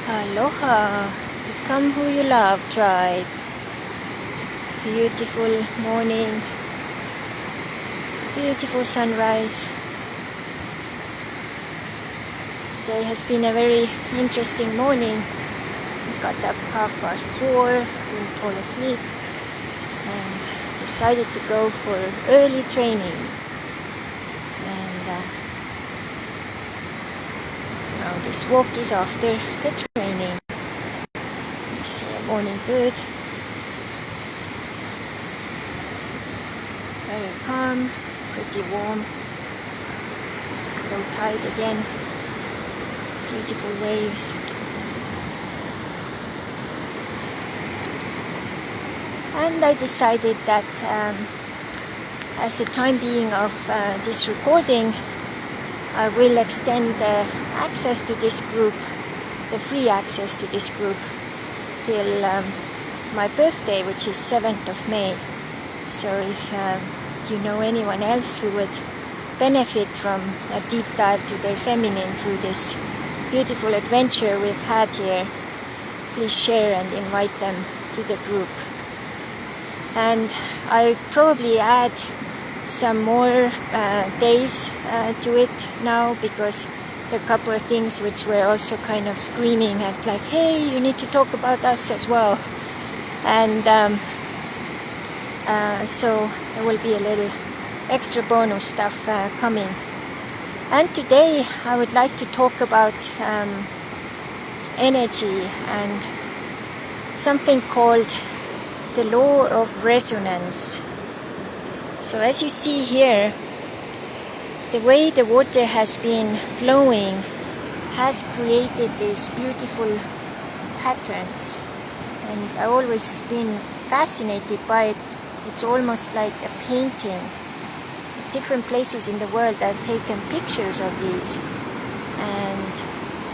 Aloha, become who you love, tribe. Beautiful morning, beautiful sunrise. Today has been a very interesting morning. I got up 4:30, didn't fall asleep, and decided to go for early training. And now this walk is after the training. You see a morning bird. Very calm, pretty warm. Low tide again. Beautiful waves. And I decided that as the time being of this recording, I will extend the access to this group, the free access to this group, till my birthday, which is 7th of May. So if you know anyone else who would benefit from a deep dive to their feminine through this beautiful adventure we've had here, please share and invite them to the group. And I probably add some more days to it now, because there are a couple of things which were also kind of screaming at, like, hey, you need to talk about us as well. And so there will be a little extra bonus stuff coming. And today I would like to talk about energy and something called the law of resonance. So as you see here, the way the water has been flowing has created these beautiful patterns, and I always have been fascinated by it. It's almost like a painting. At different places in the world I've taken pictures of these, and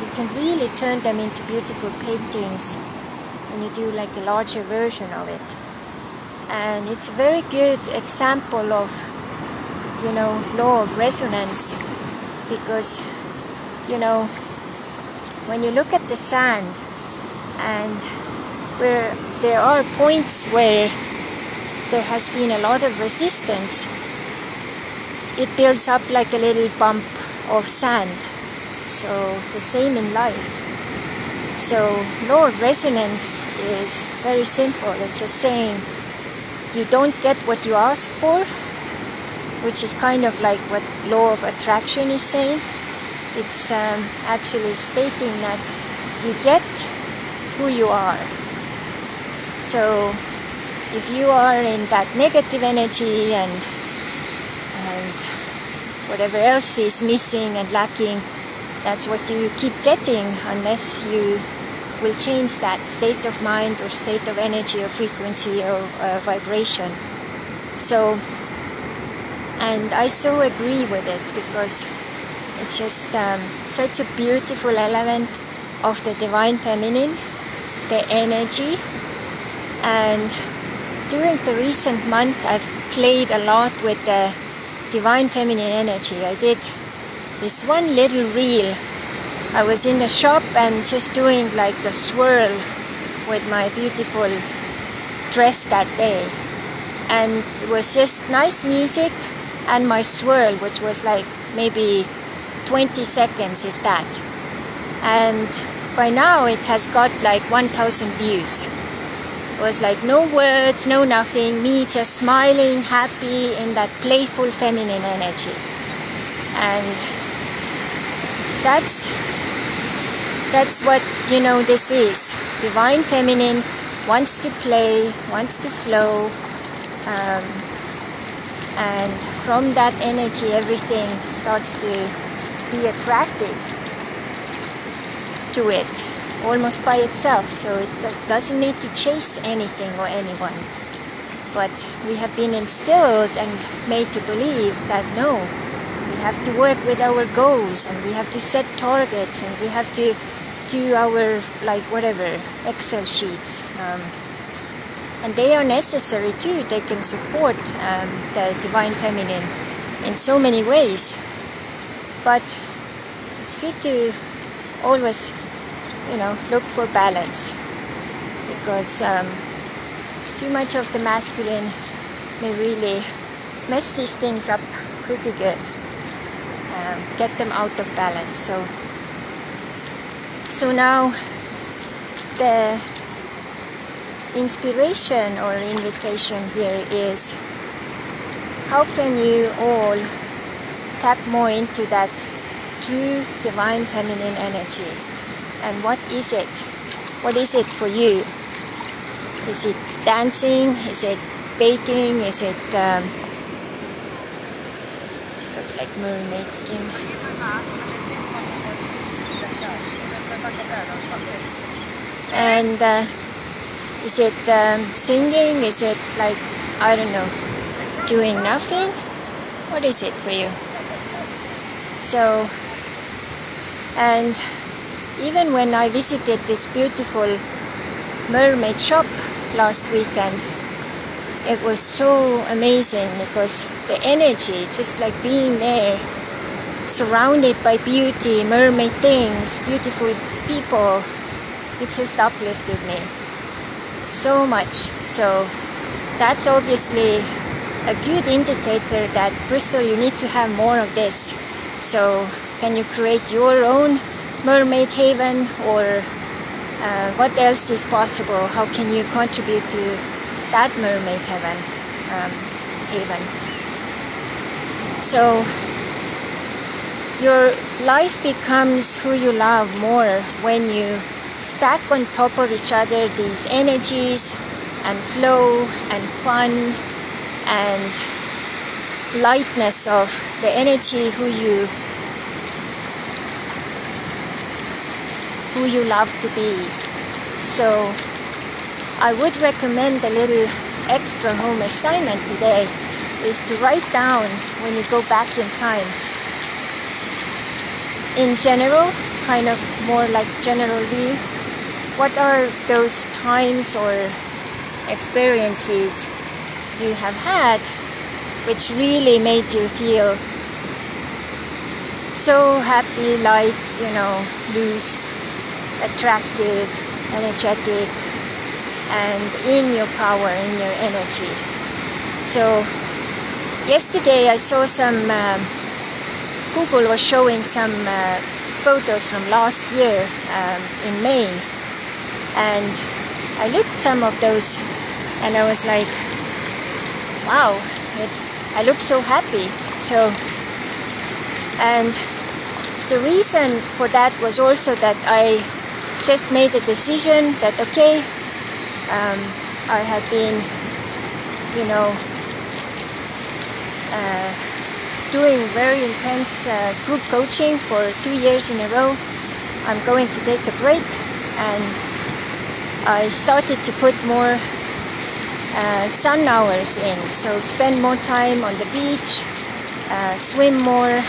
you can really turn them into beautiful paintings when you do like a larger version of it. And it's a very good example of, law of resonance, because, when you look at the sand, and where there are points where there has been a lot of resistance, it builds up like a little bump of sand. So the same in life. So law of resonance is very simple. It's just saying you don't get what you ask for, which is kind of like what law of attraction is saying. It's actually stating that you get who you are. So if you are in that negative energy and whatever else is missing and lacking, that's what you keep getting, unless you will change that state of mind or state of energy or frequency or vibration. So, and I so agree with it, because it's just such a beautiful element of the divine feminine, the energy. And during the recent month, I've played a lot with the divine feminine energy. I did this one little reel. I was in the shop and just doing like a swirl with my beautiful dress that day. And it was just nice music and my swirl, which was like maybe 20 seconds, if that. And by now it has got like 1,000 views. It was like no words, no nothing, me just smiling, happy in that playful feminine energy. And that's what, this is. Divine feminine wants to play, wants to flow, and from that energy everything starts to be attracted to it, almost by itself. So it doesn't need to chase anything or anyone. But we have been instilled and made to believe that no, we have to work with our goals, and we have to set targets, and we have to do our Excel sheets. And they are necessary too. They can support the divine feminine in so many ways. But it's good to always look for balance, because too much of the masculine may really mess these things up pretty good, get them out of balance. So now the inspiration or invitation here is, how can you all tap more into that true divine feminine energy? And what is it? What is it for you? Is it dancing? Is it baking? Is it this looks like mermaid skin. And is it singing? Is it like, I don't know, doing nothing? What is it for you? So, and even when I visited this beautiful mermaid shop last weekend, it was so amazing, because the energy, just like being there, surrounded by beauty, mermaid things, beautiful people, it just uplifted me so much. So that's obviously a good indicator that, Bristol, you need to have more of this. So can you create your own mermaid haven, or what else is possible? How can you contribute to that mermaid haven? So your life becomes who you love more when you stack on top of each other these energies and flow and fun and lightness of the energy who you love to be. So I would recommend a little extra home assignment today is to write down, when you go back in time, in general, kind of more like general view, what are those times or experiences you have had which really made you feel so happy, light, loose, attractive, energetic, and in your power, in your energy. So yesterday I saw some, Google was showing some photos from last year in May, and I looked some of those and I was like, wow, I look so happy. So, and the reason for that was also that I just made a decision that, okay, I have been, doing very intense group coaching for 2 years in a row. I'm going to take a break, and I started to put more sun hours in, so spend more time on the beach, swim more.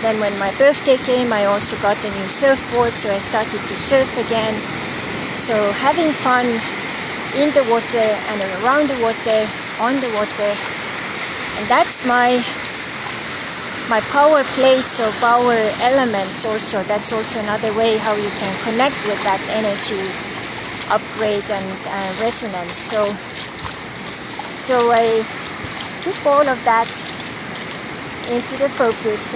Then when my birthday came, I also got a new surfboard, so I started to surf again. So having fun in the water and around the water, on the water, and that's my power place or power elements also. That's also another way how you can connect with that energy upgrade and resonance. So I took all of that into the focus,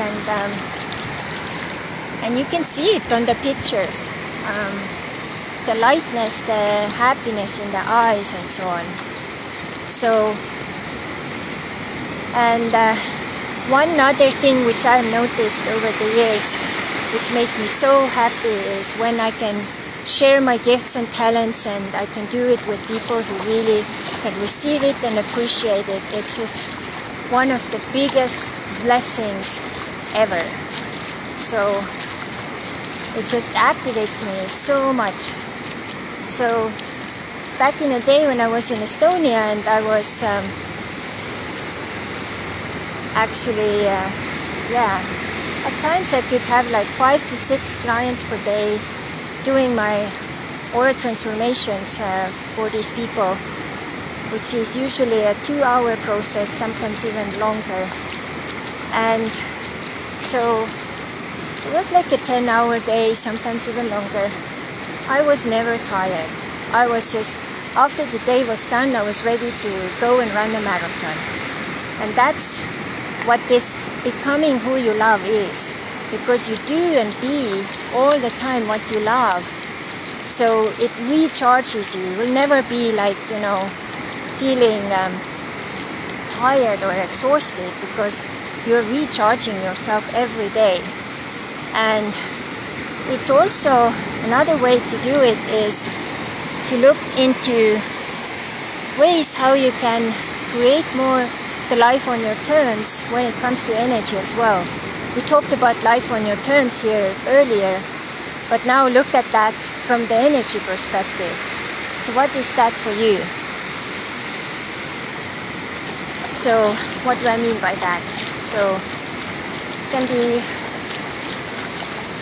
and you can see it on the pictures, the lightness, the happiness in the eyes, and so on. So, and one other thing which I've noticed over the years, which makes me so happy, is when I can share my gifts and talents, and I can do it with people who really can receive it and appreciate it. It's just one of the biggest blessings ever. So it just activates me so much. So back in the day when I was in Estonia, and I was actually at times I could have like 5 to 6 clients per day doing my aura transformations for these people, which is usually a 2-hour process, sometimes even longer. And so it was like a 10-hour day, sometimes even longer. I was never tired. I was just, after the day was done, I was ready to go and run a marathon. And that's what this becoming who you love is. Because you do and be all the time what you love. So it recharges you. You will never be like, feeling tired or exhausted, because you're recharging yourself every day. And it's also another way to do it is to look into ways how you can create more the life on your terms when it comes to energy as well. We talked about life on your terms here earlier, but now look at that from the energy perspective. So what is that for you? So what do I mean by that? So it can be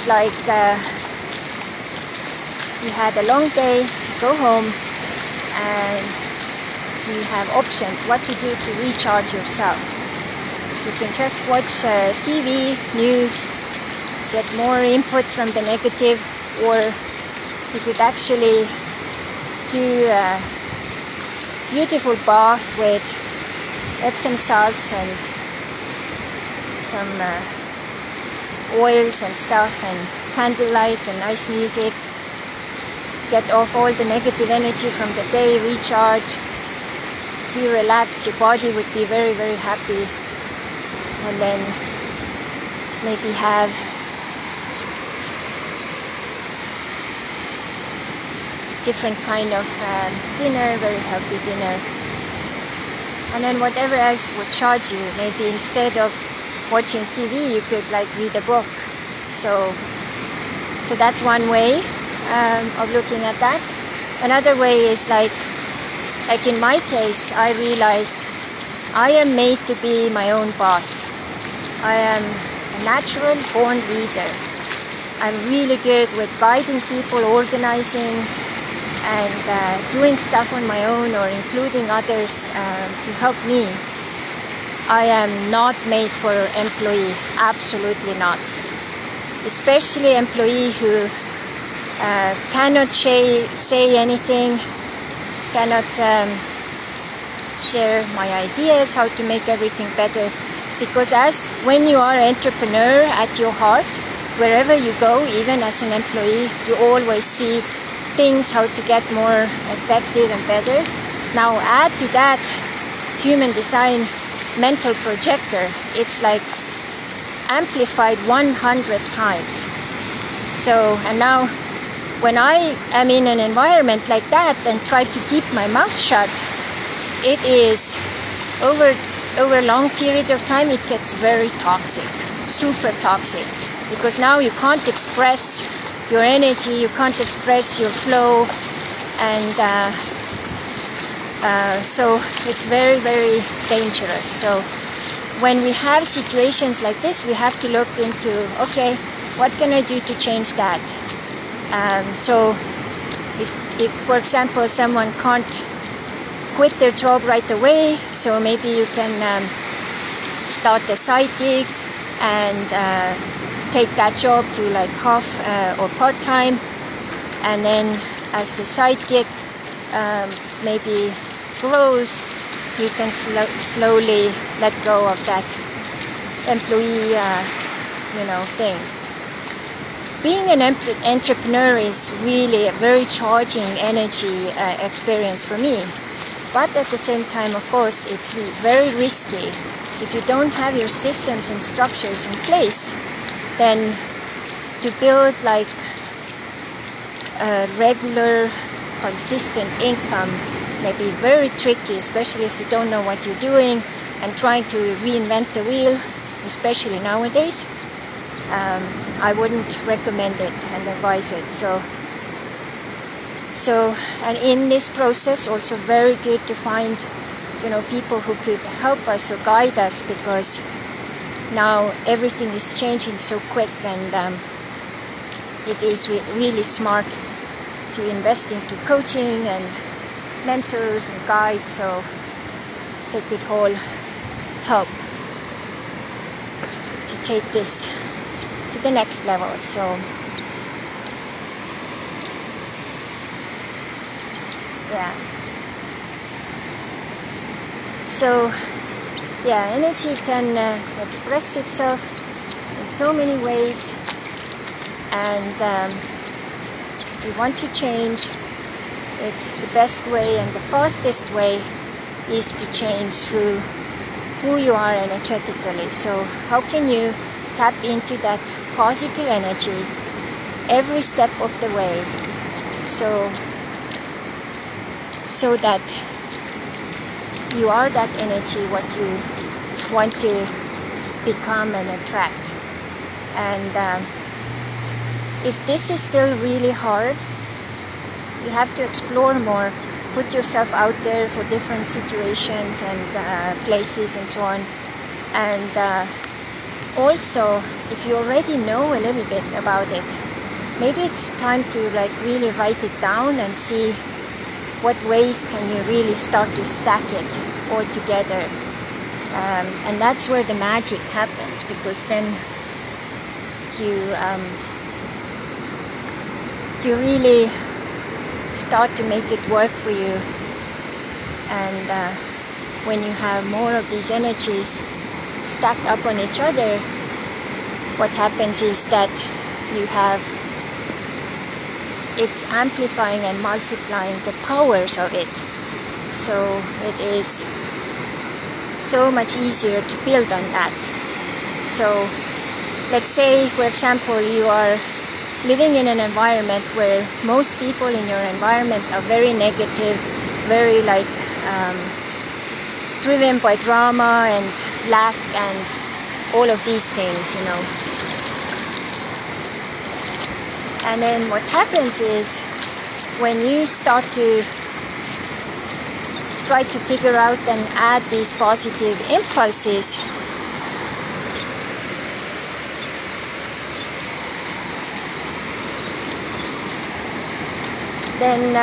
like you had a long day, go home, and you have options what to do to recharge yourself. You can just watch TV, news, get more input from the negative, or you could actually do a beautiful bath with Epsom salts and some oils and stuff, and candlelight and nice music. Get off all the negative energy from the day, recharge, feel relaxed, your body would be very, very happy. And then maybe have different kind of dinner, very healthy dinner. And then whatever else would charge you, maybe instead of watching TV, you could like read a book. So that's one way of looking at that. Another way is like in my case, I realized I am made to be my own boss. I am a natural born leader. I'm really good with guiding people, organizing, and doing stuff on my own or including others to help me. I am not made for employee, absolutely not. Especially employee who cannot say anything, cannot share my ideas how to make everything better. Because when you are an entrepreneur at your heart, wherever you go, even as an employee, you always see things how to get more effective and better. Now add to that human design mental projector, it's like amplified 100 times. So, and now when I am in an environment like that and try to keep my mouth shut, it is over a long period of time, it gets very toxic, super toxic, because now you can't express your energy, you can't express your flow, and so it's very, very dangerous. So when we have situations like this, we have to look into, okay, what can I do to change that? So if for example someone can't quit their job right away, so maybe you can start a side gig and take that job to like half or part-time, and then as the side gig maybe grows, you can slowly let go of that employee thing. Being an entrepreneur is really a very charging energy experience for me. But at the same time, of course, it's very risky. If you don't have your systems and structures in place, then to build like a regular, consistent income may be very tricky, especially if you don't know what you're doing and trying to reinvent the wheel, especially nowadays. I wouldn't recommend it and advise it. So, and in this process, also very good to find, people who could help us or guide us, because now everything is changing so quick, and it is really smart to invest into coaching and mentors and guides, so they could all help to the next level. So yeah. So yeah, energy can express itself in so many ways, and if you want to change, it's the best way and the fastest way is to change through who you are energetically. So how can you tap into that positive energy every step of the way, so that you are that energy what you want to become and attract. And if this is still really hard, you have to explore more, put yourself out there for different situations and places and so on. And also, if you already know a little bit about it, maybe it's time to really write it down and see what ways can you really start to stack it all together. And that's where the magic happens, because then you really start to make it work for you. And when you have more of these energies stacked up on each other, what happens is that it's amplifying and multiplying the powers of it. So it is so much easier to build on that. So let's say, for example, you are living in an environment where most people in your environment are very negative, very driven by drama and lack and all of these things, And then what happens is, when you start to try to figure out and add these positive impulses, then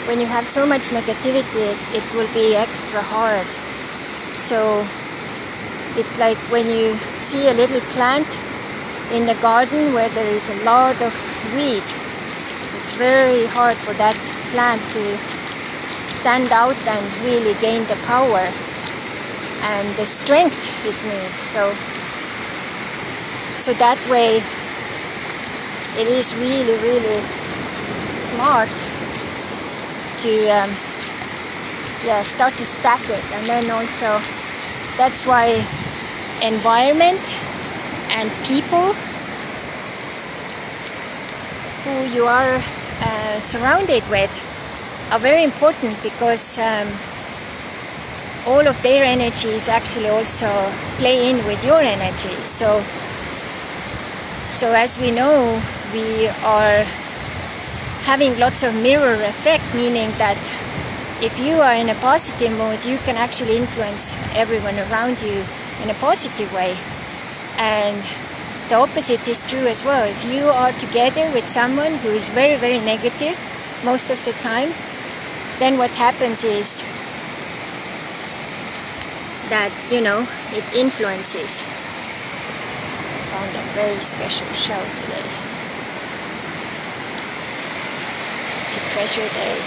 when you have so much negativity, it will be extra hard. So it's like when you see a little plant in the garden where there is a lot of weed. It's very hard for that plant to stand out and really gain the power and the strength it needs. So that way it is really, really smart to start to stack it. And then also, that's why environment and people who you are surrounded with are very important, because all of their energies actually also play in with your energies. So as we know, we are having lots of mirror effect, meaning that if you are in a positive mood, you can actually influence everyone around you in a positive way. And the opposite is true as well. If you are together with someone who is very, very negative most of the time, then what happens is that, it influences. I found a very special shell today. It's a treasure day.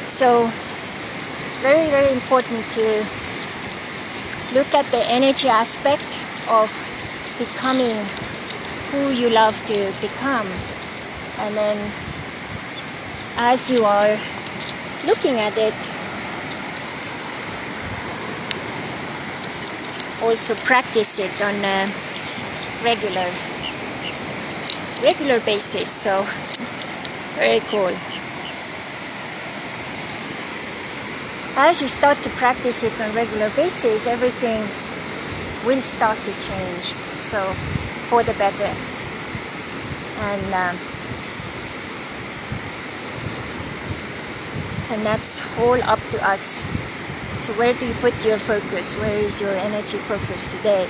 So, very, very important to look at the energy aspect of becoming who you love to become. And then as you are looking at it, also practice it on a regular basis. So very cool. As you start to practice it on a regular basis, everything will start to change, so for the better. And that's all up to us. So where do you put your focus? Where is your energy focus today?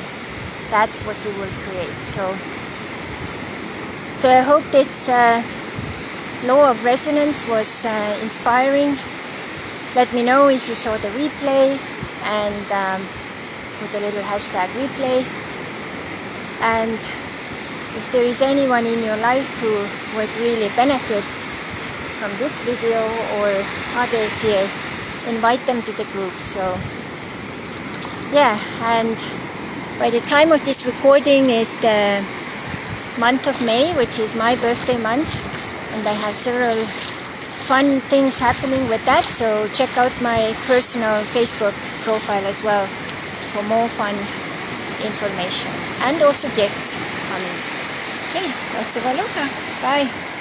That's what you will create. So I hope this law of resonance was inspiring. Let me know if you saw the replay, and with a little hashtag replay. And if there is anyone in your life who would really benefit from this video or others here, invite them to the group. So yeah, and by the time of this recording is the month of May, which is my birthday month, and I have several fun things happening with that, so check out my personal Facebook profile as well for more fun information and also gifts coming. Okay, lots of aloha. Bye.